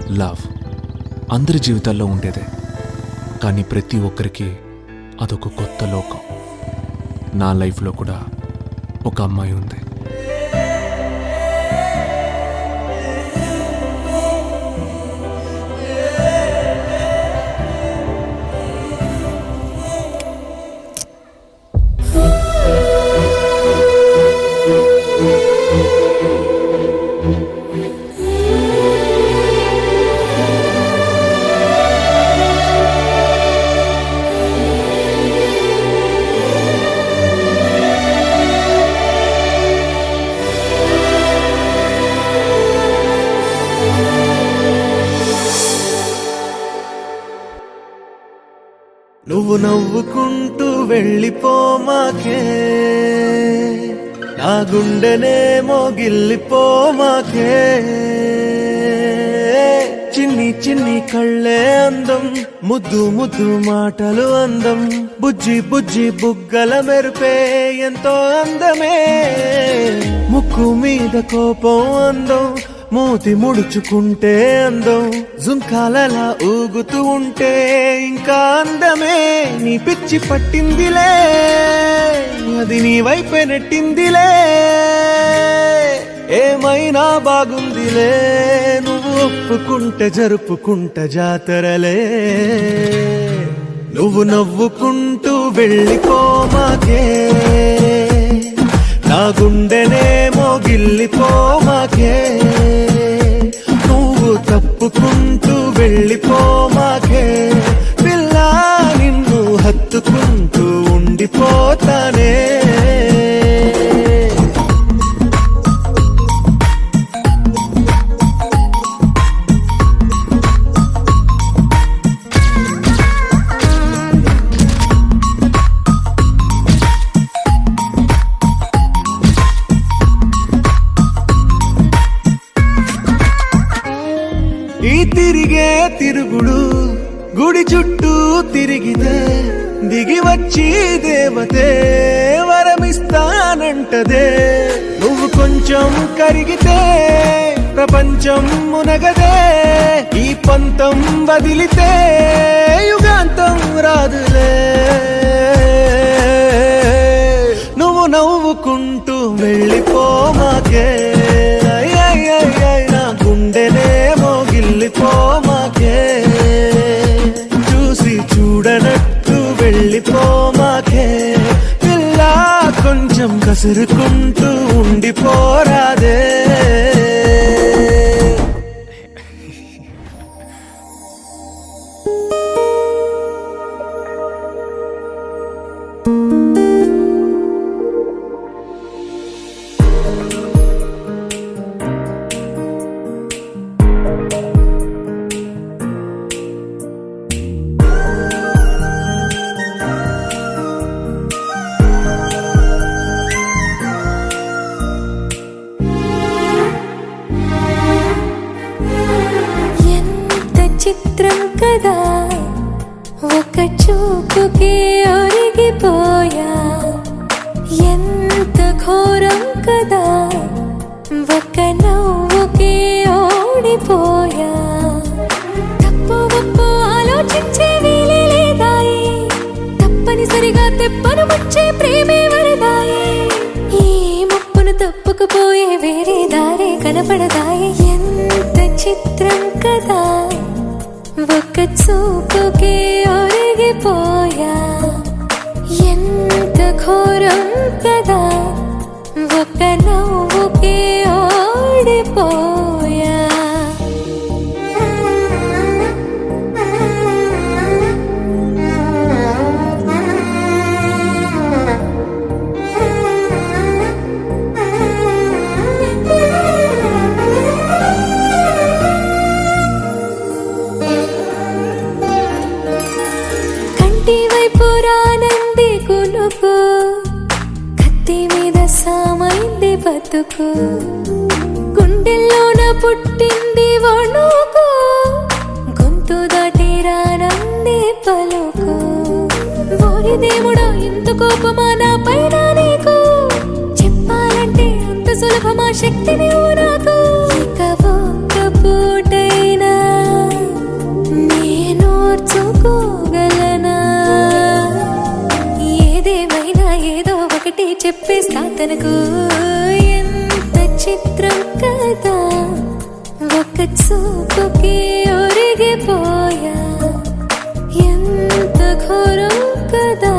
Love అందరి జీవితాల్లో ఉండేదే, కానీ ప్రతి ఒక్కరికి అదొక కొత్త లోకం. నా లైఫ్లో కూడా ఒక అమ్మాయి ఉంది. నువ్వు నవ్వుకుంటూ వెళ్ళిపోమాకే, నా గుండెనేమో గిల్లిపోమాకే. చిన్ని చిన్ని కళ్ళే అందం, ముద్దు ముద్దు మాటలు అందం, బుజ్జి బుజ్జి బుగ్గల మెరుపే ఎంతో అందమే. ముక్కు మీద కోపం అందం, మూతి ముడుచుకుంటే అందం, జుంకాలలా ఊగుతూ ఉంటే ఇంకా అందమే. నీ పిచ్చి పట్టిందిలే, అది నీ వైపే నెట్టిందిలే. ఏమైనా బాగుందిలే, నువ్వు ఒప్పుకుంటే జరుపుకుంట జాతరలే. నువ్వు నవ్వుకుంటూ వెళ్ళిపోమాకే, నా గుండెనేమో గిల్లిపోమాకే. నువ్వు తప్పుకుంటూ వెళ్ళిపోమాకే, పిల్ల నిన్ను హత్తుకుంటూ ఉండిపోతానే. ఈ తిరిగే తిరుగుడు గుడి చుట్టూ తిరిగితే, దిగి వచ్చి దేవతే వరమిస్తానంటదే. నువ్వు కొంచెం కరిగితే ప్రపంచం మునగదే. ఈ పంతం వదిలితే యుగాంతం రాదులే. నువ్వు నవ్వుకుంటూ వెళ్ళిపోమాకే, నా గుండెనేమో గిల్లిపోమాకే. చూసి చూడనట్టు వెళ్ళిపోమాకే, పిల్ల కొంచెం కసురుకుంటూ ఉండిపోరాదే. చిత్రం కదా, ఒక చూపుకి ఒరిగిపోయా. ఎంత ఘోరం కదా, ఒక నవ్వుకి ఓడిపోయా. తప్పు ఒప్పు ఆలోచించే వీలే లేదాయి, తప్పనిసరిగా తెప్పను ముచ్చే ప్రేమే వరదాయి. ఈ ముప్పును తప్పుకుపోయే వేరే దారే కనపడదాయి. ఎంత చిత్రం కదా, ఒక చూపుకి ఒరిగిపోయా. ఎంత ఘోరం కదా, ఒక నవ్వుకి ఓడిపోయా. వైపురానంది కునుకు, కత్తి మీద సామైంది బతుకు. గుండెల్లోన పుట్టింది వణుకు, గొంతు దాటి రానంది పలుకు. ఓరి దేవుడా ఇంత కోపమా నా పైన నీకు, చెప్పాలంటే అంత సులభమా శక్తి నీవు నాకు. ఇక ఒక్క పూటైనా చిత్రం కదా ఒక చూపుకి ఒరిగిపోయా ఎంత ఘోరం కదా